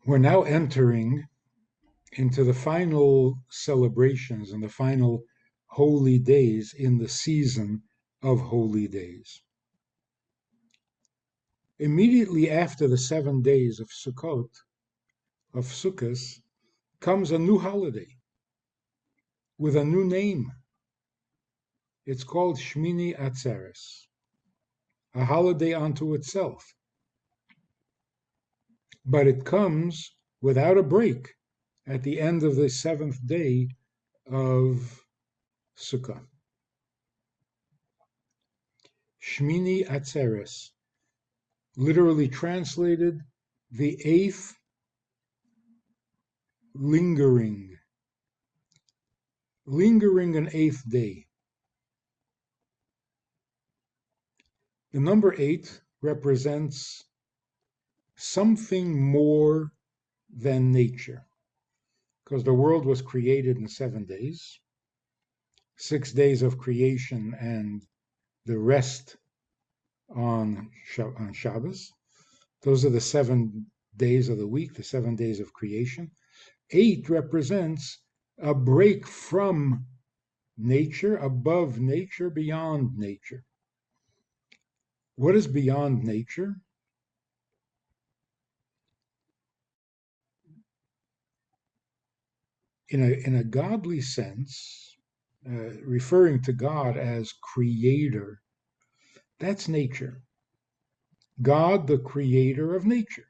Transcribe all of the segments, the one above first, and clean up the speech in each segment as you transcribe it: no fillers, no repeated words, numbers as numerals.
We're now entering into the final celebrations and the final holy days in the season of holy days. Immediately after the 7 days of Sukkos, comes a new holiday with a new name. It's called Shmini Atzeres, a holiday unto itself. But it comes without a break at the end of the 7th day of Sukkah. Shmini Atzeres, literally translated, the 8th lingering an 8th day. The number 8 represents something more than nature, because the world was created in 7 days, 6 days of creation and the rest on Shabbos. Those are the 7 days of the week, the 7 days of creation. 8 represents a break from nature, above nature, beyond nature. What is beyond nature? In a godly sense, referring to God as creator, that's nature. God, the creator of nature.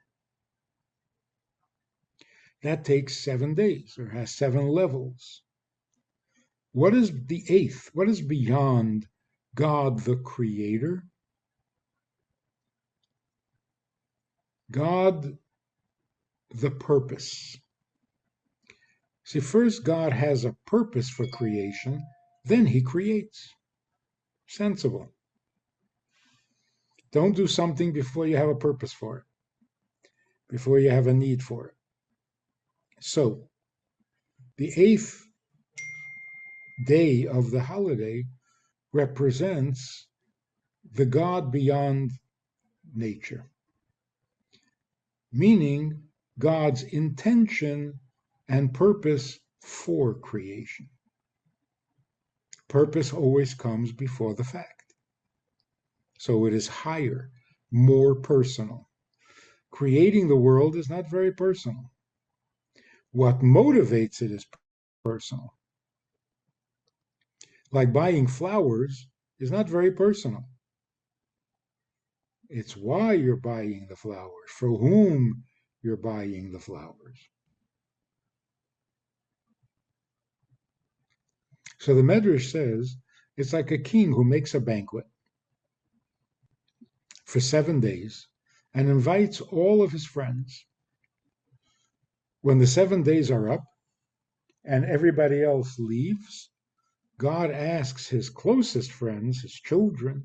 That takes 7 days or has 7 levels. What is the 8th? What is beyond God, the creator? God, the purpose. See, first God has a purpose for creation, then he creates. Sensible. Don't do something before you have a purpose for it, before you have a need for it. So, the 8th day of the holiday represents the God beyond nature, meaning God's intention and purpose for creation. Purpose always comes before the fact. So it is higher, more personal. Creating the world is not very personal. What motivates it is personal. Like buying flowers is not very personal. It's why you're buying the flowers, for whom you're buying the flowers. So the Medrash says it's like a king who makes a banquet for 7 days and invites all of his friends. When the 7 days are up and everybody else leaves, God asks his closest friends, his children,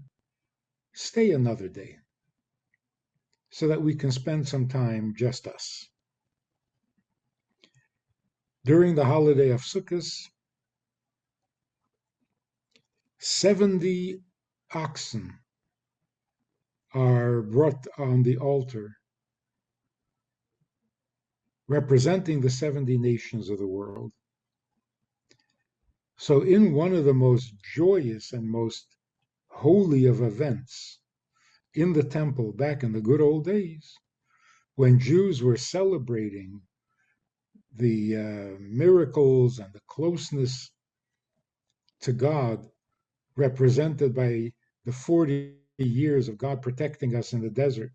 stay another day so that we can spend some time just us. During the holiday of Sukkot, 70 oxen are brought on the altar, representing the 70 nations of the world. So in one of the most joyous and most holy of events in the temple back in the good old days, when Jews were celebrating the miracles and the closeness to God represented by the 40 years of God protecting us in the desert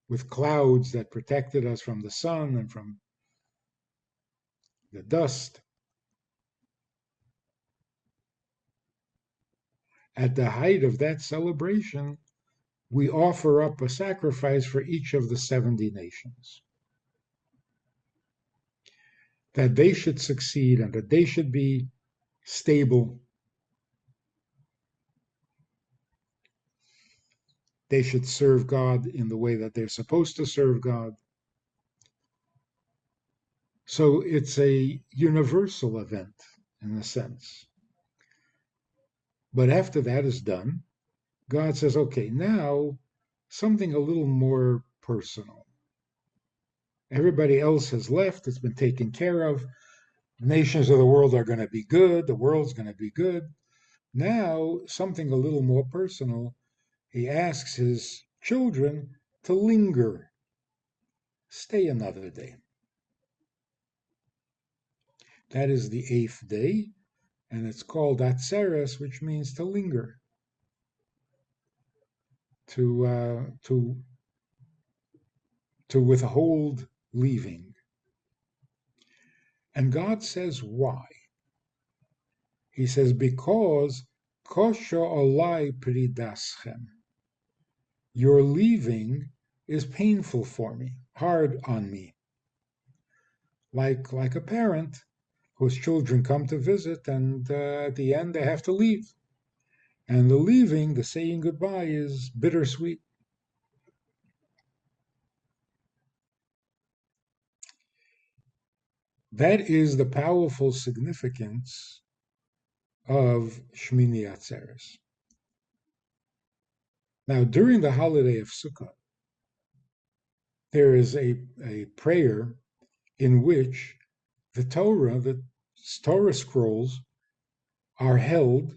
with clouds that protected us from the sun and from the dust. At the height of that celebration, we offer up a sacrifice for each of the 70 nations, that they should succeed and that they should be stable. They should serve God in the way that they're supposed to serve God. So it's a universal event in a sense. But after that is done, God says, okay, now something a little more personal. Everybody else has left, it's been taken care of. The nations of the world are going to be good, the world's going to be good. Now, something a little more personal. He asks his children to linger, stay another day. That is the eighth day, and it's called Atzeres, which means to linger, to withhold leaving. And God says why. He says, because kosho olai pridaschem, your leaving is painful for me, hard on me. Like a parent whose children come to visit, and at the end they have to leave. And the leaving, the saying goodbye, is bittersweet. That is the powerful significance of Shmini Atzeres. Now, during the holiday of Sukkot, there is a prayer in which the Torah scrolls are held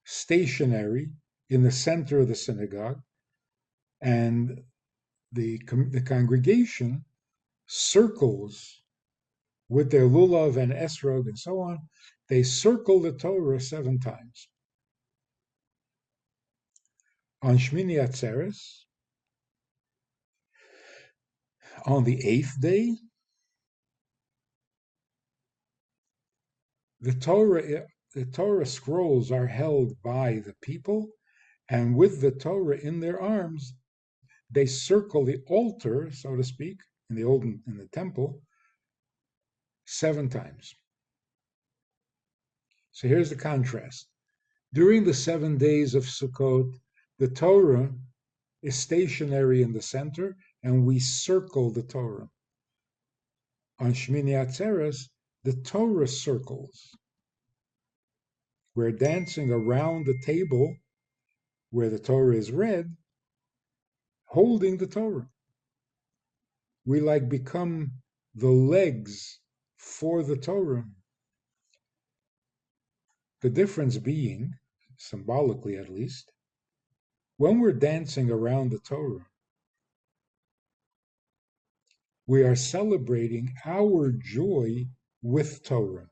stationary in the center of the synagogue, and the congregation circles with their lulav and esrog and so on. They circle the Torah 7 times. On Shmini Atzeres, on the 8th day, the Torah scrolls are held by the people, and with the Torah in their arms, they circle the altar, so to speak, in the temple, 7 times. So here's the contrast. During the 7 days of Sukkot, the Torah is stationary in the center, and we circle the Torah. On Shmini Atzeres, the Torah circles. We're dancing around the table where the Torah is read, holding the Torah. We become the legs for the Torah. The difference being, symbolically at least, when we're dancing around the Torah, we are celebrating our joy with Torah.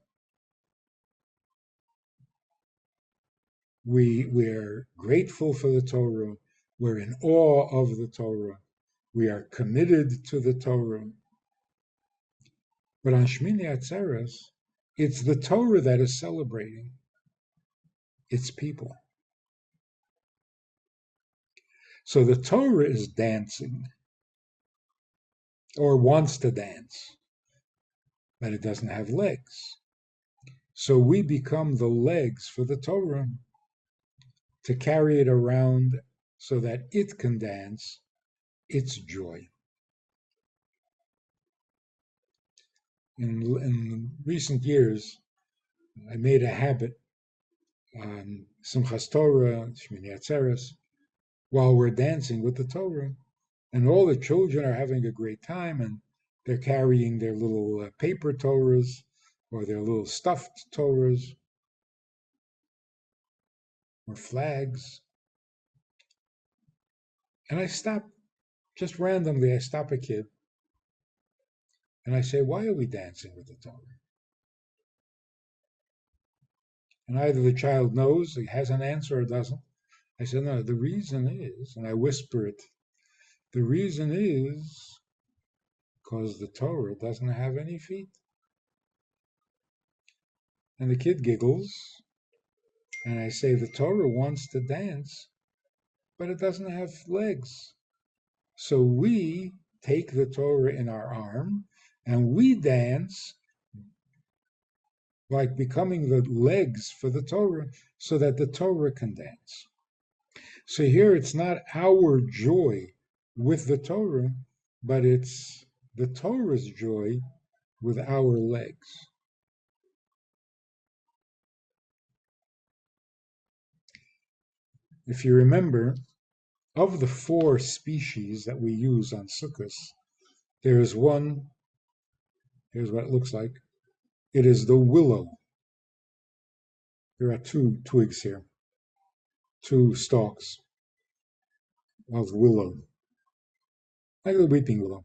We're grateful for the Torah. We're in awe of the Torah. We are committed to the Torah. But on Shmini Atzeres, it's the Torah that is celebrating its people. So the Torah is dancing, or wants to dance, but it doesn't have legs. So we become the legs for the Torah to carry it around so that it can dance its joy. In recent years, I made a habit on Simchas Torah, Shmini Atzeres, while we're dancing with the Torah, and all the children are having a great time, and they're carrying their little paper Torahs or their little stuffed Torahs or flags. And I stop, just randomly, I stop a kid and I say, why are we dancing with the Torah? And either the child knows, he has an answer, or doesn't. I said, no, the reason is, and I whisper it, the reason is because the Torah doesn't have any feet. And the kid giggles, and I say, the Torah wants to dance, but it doesn't have legs. So we take the Torah in our arm, and we dance like becoming the legs for the Torah so that the Torah can dance. So here it's not our joy with the Torah, but it's the Torah's joy with our legs. If you remember, Of the four species that we use on Sukkos, there is one, here's what it looks like. It is the willow. There are two twigs here, two stalks of willow, like the weeping willow.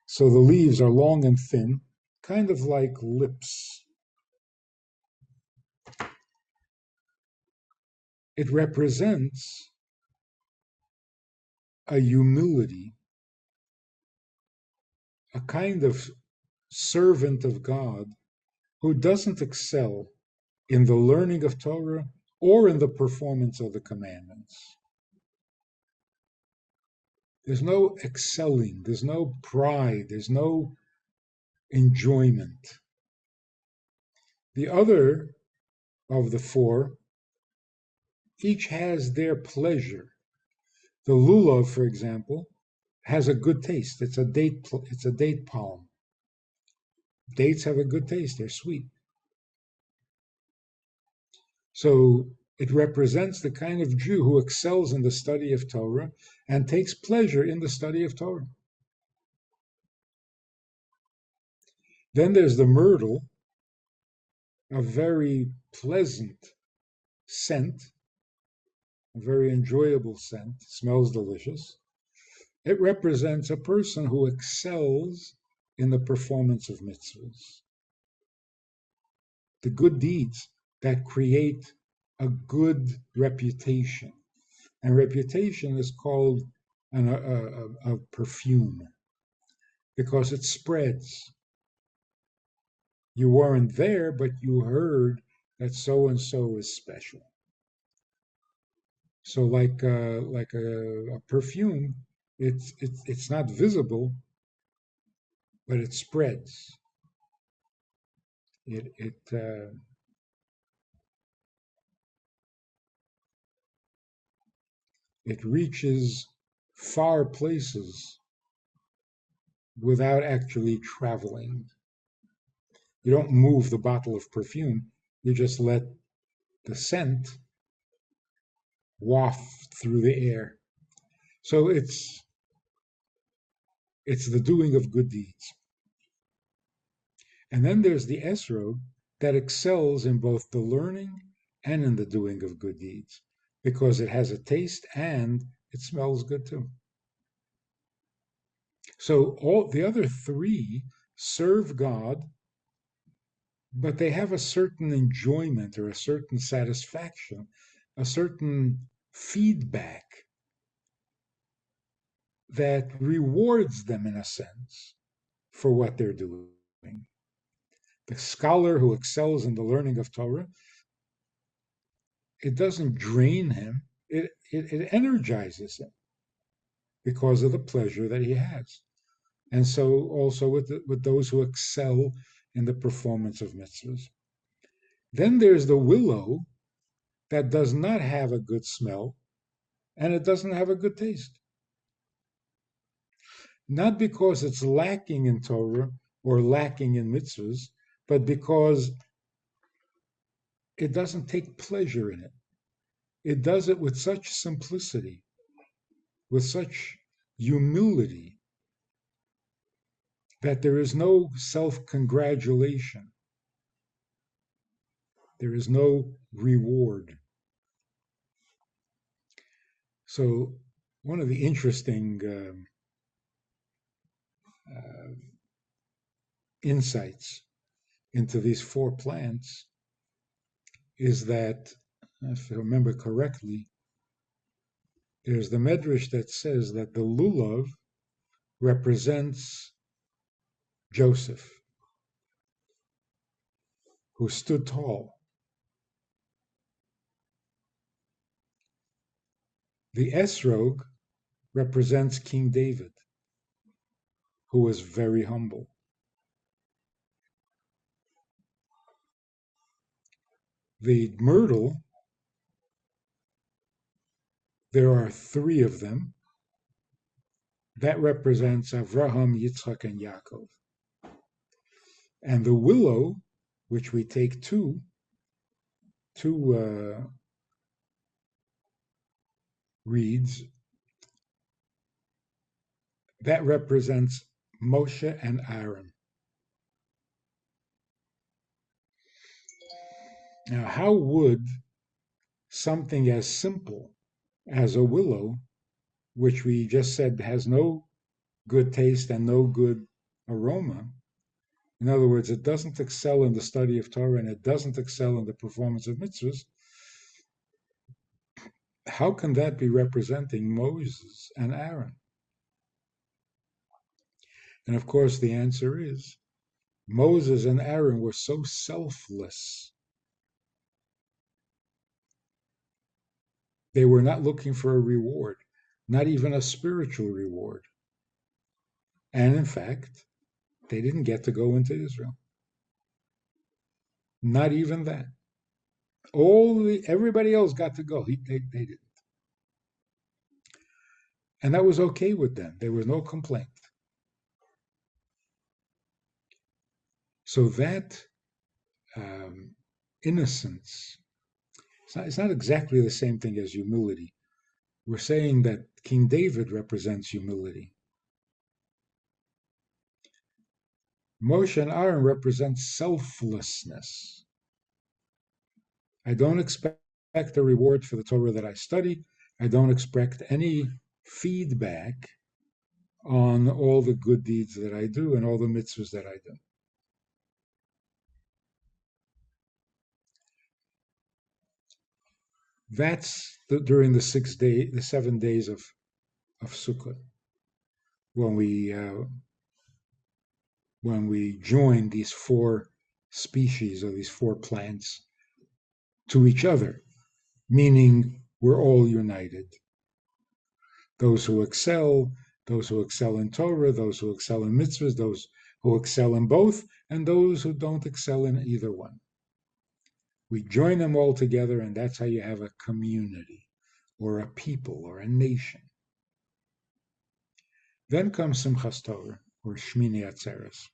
So the leaves are long and thin, kind of like lips. It represents a humility, a kind of servant of God who doesn't excel in the learning of Torah or in the performance of the commandments. There's no excelling, there's no pride, there's no enjoyment. The other of the four, each has their pleasure. The lulav, for example, has a good taste. It's a date palm. Dates have a good taste, they're sweet. So it represents the kind of Jew who excels in the study of Torah and takes pleasure in the study of Torah. Then there's the myrtle, a very pleasant scent, a very enjoyable scent, smells delicious. It represents a person who excels in the performance of mitzvahs, the good deeds that create a good reputation. And reputation is called a perfume because it spreads. You weren't there, but you heard that so and so is special. So, like a perfume, it's not visible, but it spreads. It reaches far places without actually traveling. You don't move the bottle of perfume, you just let the scent waft through the air. So it's the doing of good deeds. And then there's the esrog that excels in both the learning and in the doing of good deeds because it has a taste and it smells good too. So all the other three serve God, but they have a certain enjoyment or a certain satisfaction, a certain feedback that rewards them in a sense for what they're doing. The scholar who excels in the learning of Torah, it doesn't drain him, it energizes him because of the pleasure that he has. And so also with those who excel in the performance of mitzvahs. Then there's the willow that does not have a good smell and it doesn't have a good taste. Not because it's lacking in Torah or lacking in mitzvahs, but because it doesn't take pleasure in it. It does it with such simplicity, with such humility, that there is no self-congratulation. There is no reward. So one of the interesting insights into these four plants is that, if I remember correctly, there's the medrash that says that the lulav represents Joseph, who stood tall. The esrog represents King David, who was very humble. The myrtle, there are three of them. That represents Avraham, Yitzchak, and Yaakov. And the willow, which we take two reads, that represents Moshe and Aaron. Now, how would something as simple as a willow, which we just said has no good taste and no good aroma, in other words, it doesn't excel in the study of Torah and it doesn't excel in the performance of mitzvahs, how can that be representing Moses and Aaron? And of course, the answer is Moses and Aaron were so selfless. They were not looking for a reward, not even a spiritual reward. And in fact, they didn't get to go into Israel. Not even that. Everybody else got to go. They didn't. And that was okay with them. There was no complaint. So that innocence, it's not exactly the same thing as humility. We're saying that King David represents humility. Moshe and Aaron represent selflessness. I don't expect a reward for the Torah that I study. I don't expect any feedback on all the good deeds that I do and all the mitzvahs that I do. That's during the 7 days of Sukkot, when we join these four species or these four plants to each other, meaning we're all united. Those who excel in Torah, those who excel in mitzvahs, those who excel in both, and those who don't excel in either one. We join them all together, and that's how you have a community, or a people, or a nation. Then comes Simchas Torah, or Shmini Atzeres.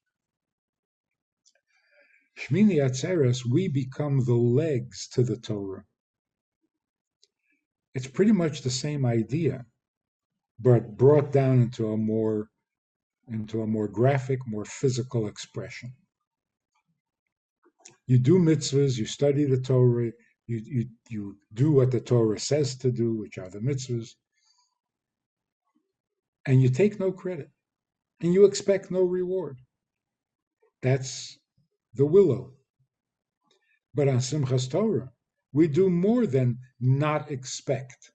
Shmini Atzeres, we become the legs to the Torah. It's pretty much the same idea, but brought down into a more graphic, more physical expression. You do mitzvahs, you study the Torah, you do what the Torah says to do, which are the mitzvahs, and you take no credit, and you expect no reward. That's the willow. But on Simchas Torah, we do more than not expect.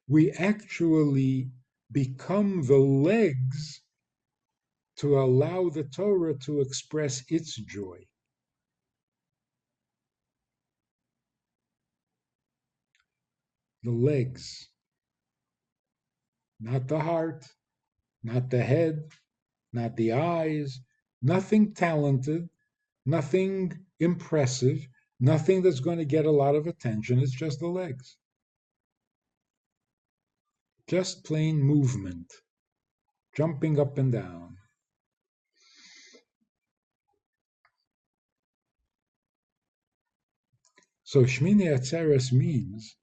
We actually become the legs to allow the Torah to express its joy. The legs, not the heart, not the head, not the eyes, nothing talented, nothing impressive, nothing that's going to get a lot of attention. It's just the legs. Just plain movement, jumping up and down. So Shmini Atzeres means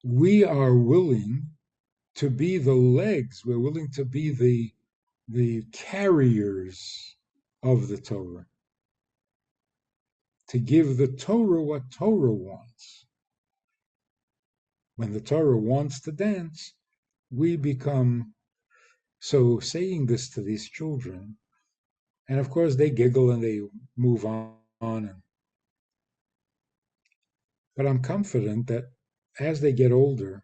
we are willing to be the legs, we're willing to be the carriers of the Torah, to give the Torah what Torah wants. When the Torah wants to dance, we become, so saying this to these children, and of course they giggle and they move on, but I'm confident that as they get older,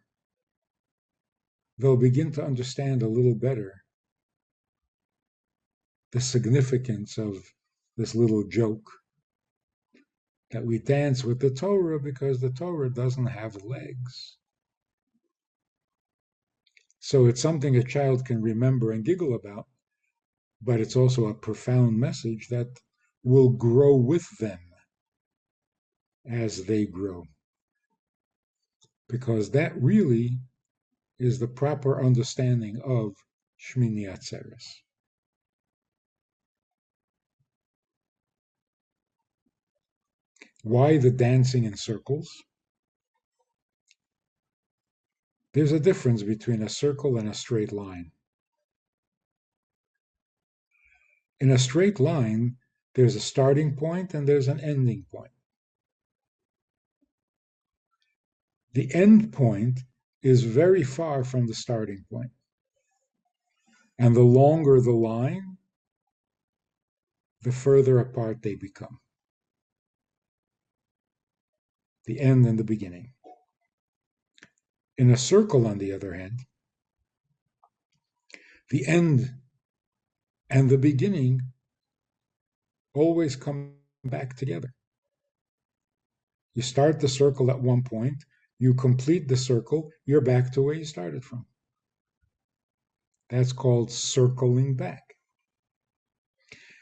they'll begin to understand a little better the significance of this little joke that we dance with the Torah because the Torah doesn't have legs. So it's something a child can remember and giggle about, but it's also a profound message that will grow with them as they grow. Because that really is the proper understanding of Shmini Atzeres. Why the dancing in circles? There's a difference between a circle and a straight line. In a straight line, there's a starting point and there's an ending point. The end point is very far from the starting point. And the longer the line, the further apart they become. The end and the beginning. In a circle, on the other hand, the end and the beginning always come back together. You start the circle at one point, you complete the circle, you're back to where you started from. That's called circling back.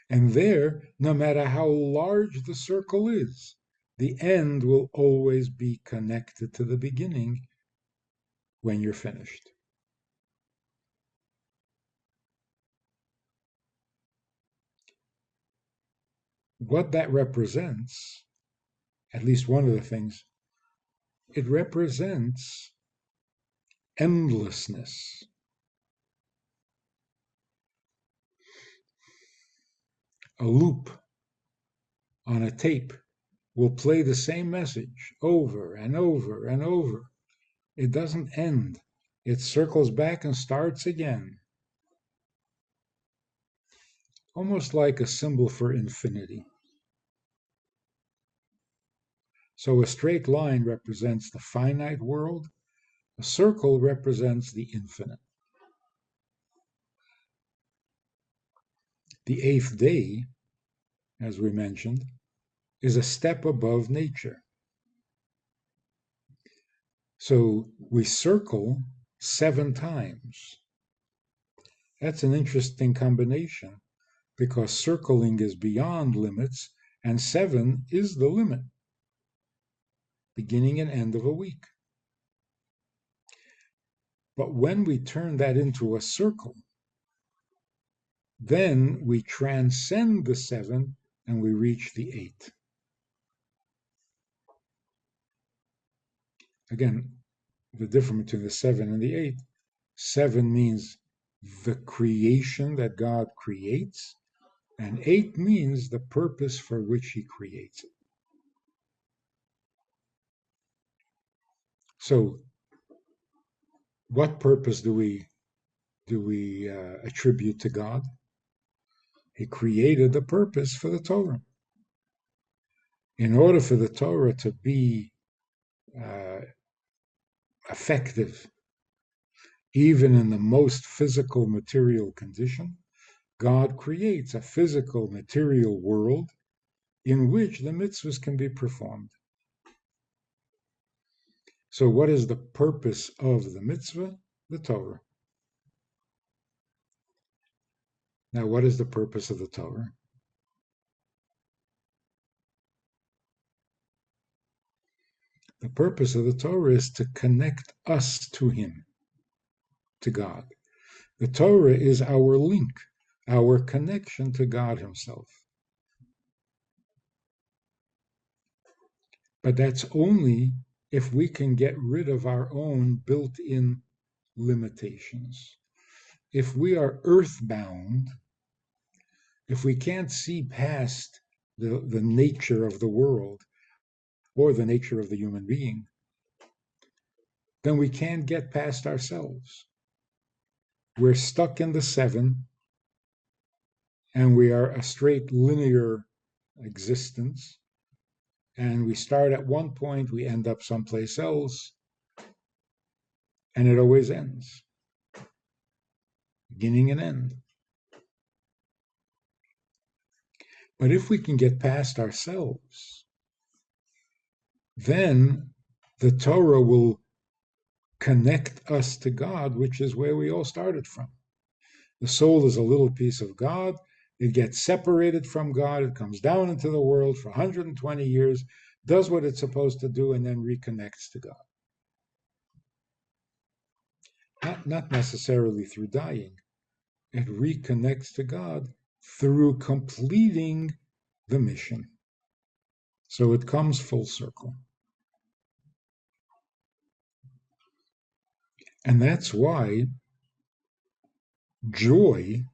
And there, no matter how large the circle is, the end will always be connected to the beginning when you're finished. What that represents, at least one of the things, it represents endlessness. A loop on a tape will play the same message over and over and over. It doesn't end. It circles back and starts again. Almost like a symbol for infinity. So a straight line represents the finite world. A circle represents the infinite. The eighth day, as we mentioned, is a step above nature. So we circle 7 times. That's an interesting combination because circling is beyond limits and 7 is the limit, beginning and end of a week. But when we turn that into a circle, then we transcend the 7 and we reach the 8. Again, the difference between the 7 and the 8. 7 means the creation that God creates, and 8 means the purpose for which he creates it. So, what purpose do we attribute to God? He created the purpose for the Torah. In order for the Torah to be effective, even in the most physical material condition, God creates a physical material world in which the mitzvahs can be performed. So what is the purpose of the mitzvah? The Torah. Now, what is the purpose of the Torah? The purpose of the Torah is to connect us to him, to God. The Torah is our link, our connection to God himself. But that's only if we can get rid of our own built-in limitations. If we are earthbound, if we can't see past the nature of the world or the nature of the human being, then we can't get past ourselves. We're stuck in the 7, and we are a straight linear existence. And we start at one point, we end up someplace else, and it always ends. Beginning and end. But if we can get past ourselves, then the Torah will connect us to God, which is where we all started from. The soul is a little piece of God. It gets separated from God. It comes down into the world for 120 years, does what it's supposed to do, and then reconnects to God. Not necessarily through dying. It reconnects to God through completing the mission. So it comes full circle. And that's why joy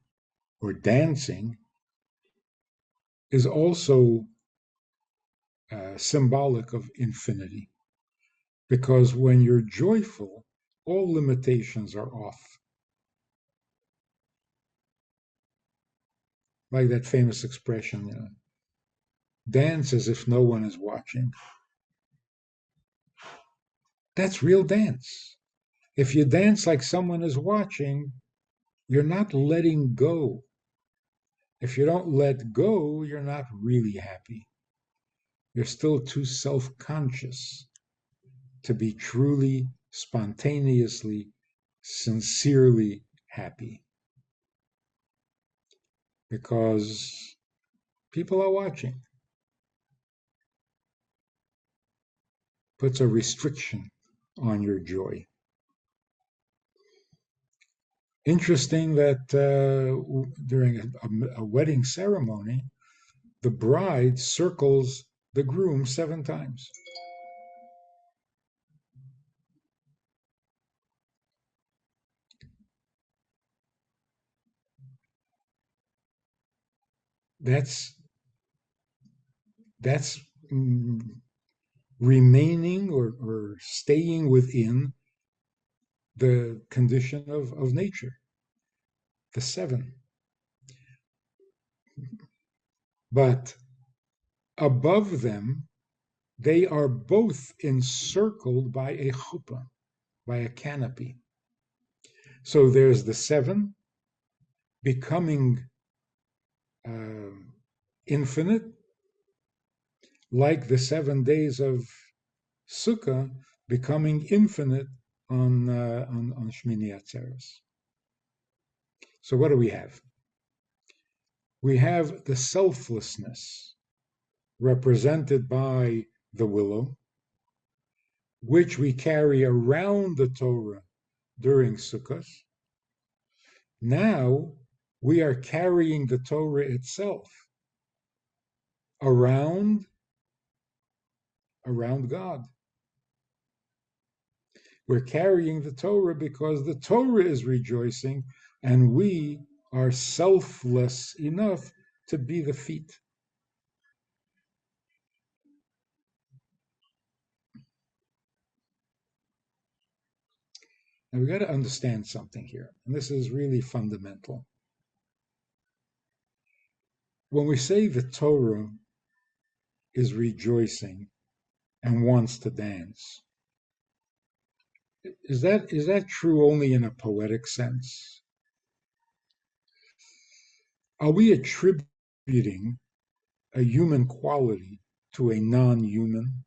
or dancing is also symbolic of infinity. Because when you're joyful, all limitations are off. Like that famous expression, dance as if no one is watching. That's real dance. If you dance like someone is watching, you're not letting go. If you don't let go, you're not really happy. You're still too self conscious to be truly, spontaneously, sincerely happy because people are watching. Puts a restriction on your joy. Interesting that during a wedding ceremony, the bride circles the groom 7 times. That's that's remaining or staying within the condition of nature, the seven. But above them, they are both encircled by a chuppah, by a canopy. So there's the seven becoming uh, infinite, like the 7 days of Sukkah becoming infinite on Shmini Atzeres. So what do we have? We have the selflessness represented by the willow, which we carry around the Torah during Sukkot. Now we are carrying the Torah itself around God. We're carrying the Torah because the Torah is rejoicing and we are selfless enough to be the feet. Now we got to understand something here, and this is really fundamental. When we say the Torah is rejoicing and wants to dance, is that true only in a poetic sense? Are we attributing a human quality to a non-human?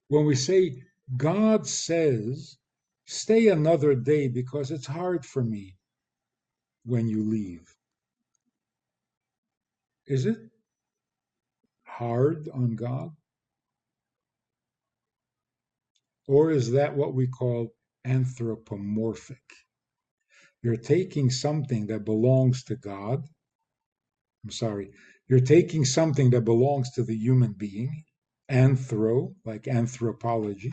When we say God says, stay another day because it's hard for me when you leave, is it hard on God? Or is that what we call anthropomorphic? You're taking something that belongs to God. I'm sorry. You're taking something that belongs to the human being, anthro, like anthropology,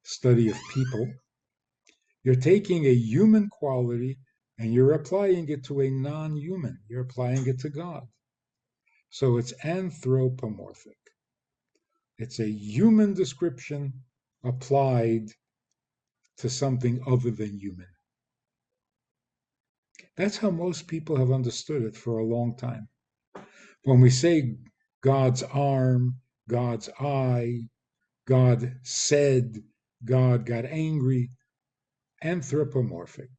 study of people. You're taking a human quality and you're applying it to a non-human. You're applying it to God. So it's anthropomorphic. It's a human description applied to something other than human. That's how most people have understood it for a long time. When we say God's arm, God's eye, God said, God got angry, anthropomorphic.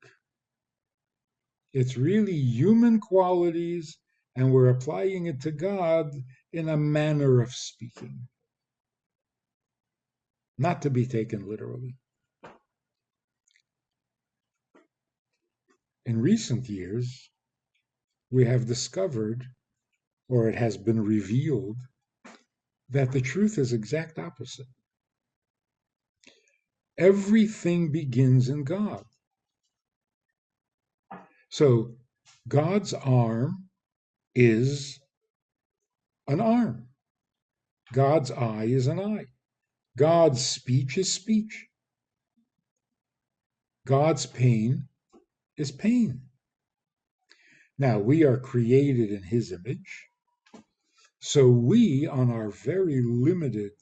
It's really human qualities, and we're applying it to God in a manner of speaking, not to be taken literally. In recent years, we have discovered, or it has been revealed, that the truth is exact opposite. Everything begins in God. So God's arm is an arm. God's eye is an eye. God's speech is speech. God's pain is pain. Now, we are created in his image, so we, on our very limited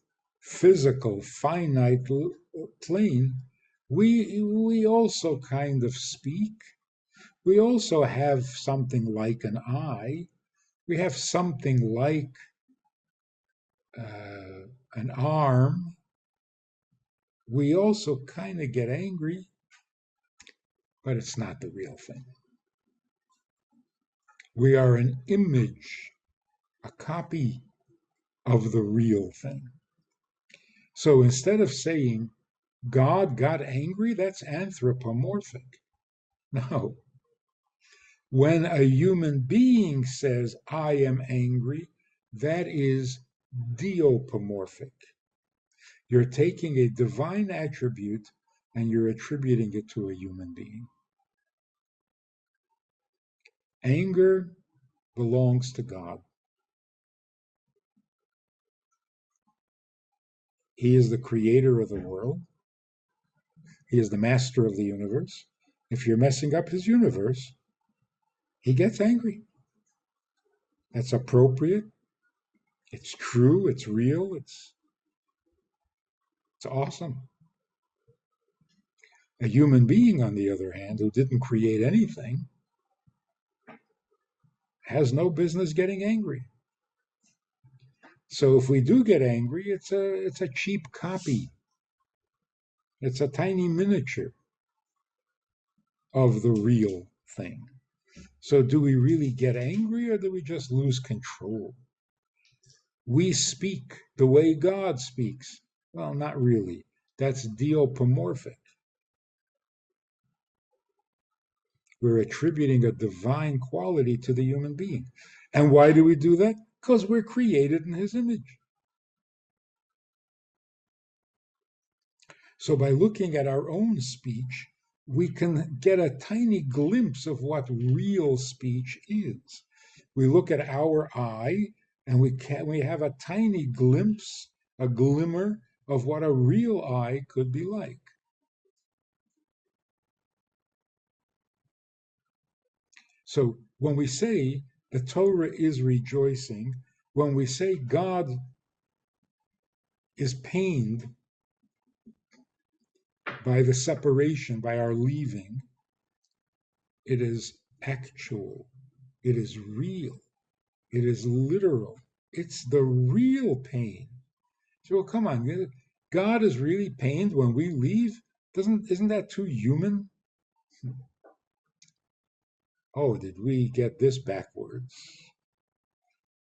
physical, finite plane, we also kind of speak. We also have something like an eye. We have something like an arm. We also kind of get angry, but it's not the real thing. We are an image, a copy of the real thing. So instead of saying God got angry, that's anthropomorphic. No. When a human being says, I am angry, that is diopomorphic. You're taking a divine attribute and you're attributing it to a human being. Anger belongs to God. He is the creator of the world. He is the master of the universe. If you're messing up his universe, he gets angry. That's appropriate. It's true. It's real. It's awesome. A human being, on the other hand, who didn't create anything, has no business getting angry. So if we do get angry, it's a cheap copy. It's a tiny miniature of the real thing. So do we really get angry or do we just lose control? We speak the way God speaks. Well, not really. That's diopomorphic. We're attributing a divine quality to the human being. And why do we do that? Because we're created in his image. So by looking at our own speech, we can get a tiny glimpse of what real speech is. We look at our eye and we have a tiny glimpse, a glimmer of what a real eye could be like. So when we say the Torah is rejoicing, when we say God is pained by the separation, by our leaving, it is actual, it is real, it is literal. It's the real pain. So, well, come on, God is really pained when we leave? Isn't that too human? Oh, did we get this backwards?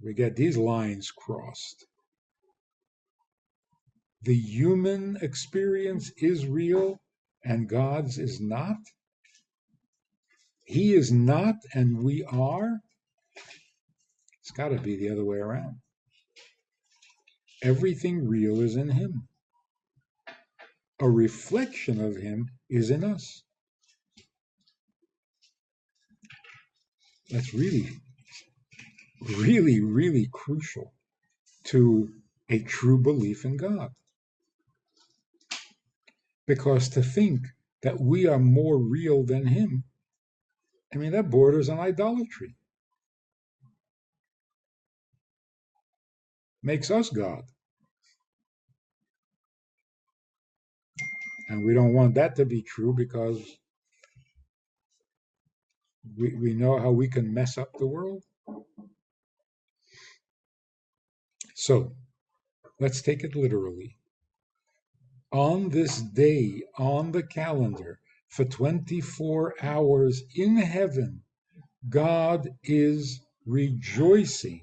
We get these lines crossed. The human experience is real and God's is not. He is not and we are. It's got to be the other way around. Everything real is in him. A reflection of him is in us. That's really, really, really crucial to a true belief in God. Because to think that we are more real than him, I mean, that borders on idolatry. Makes us God. And we don't want that to be true because we know how we can mess up the world. So let's take it literally. On this day on the calendar, for 24 hours in heaven, God is rejoicing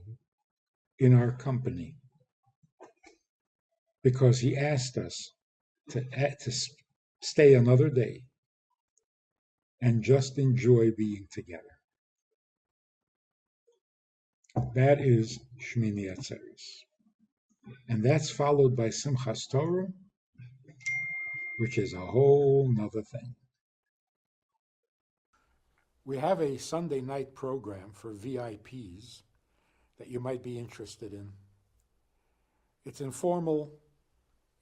in our company because he asked us to stay another day and just enjoy being together. That is Shmini Atzeres. And that's followed by Simchas Torah, which is a whole nother thing. We have a Sunday night program for VIPs that you might be interested in. It's informal,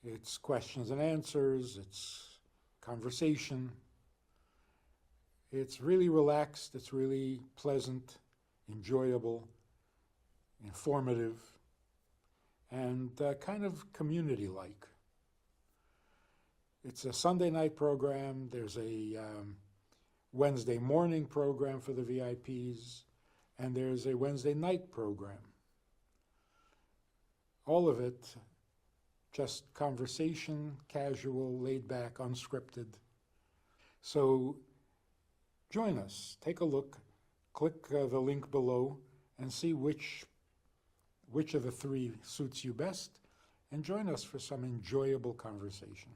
it's questions and answers, it's conversation. It's really relaxed, it's really pleasant, enjoyable, informative, and kind of community-like. It's a Sunday night program. There's a Wednesday morning program for the VIPs, and there's a Wednesday night program. All of it just conversation, casual, laid back, unscripted. So join us, take a look, click the link below and see which of the three suits you best, and join us for some enjoyable conversation.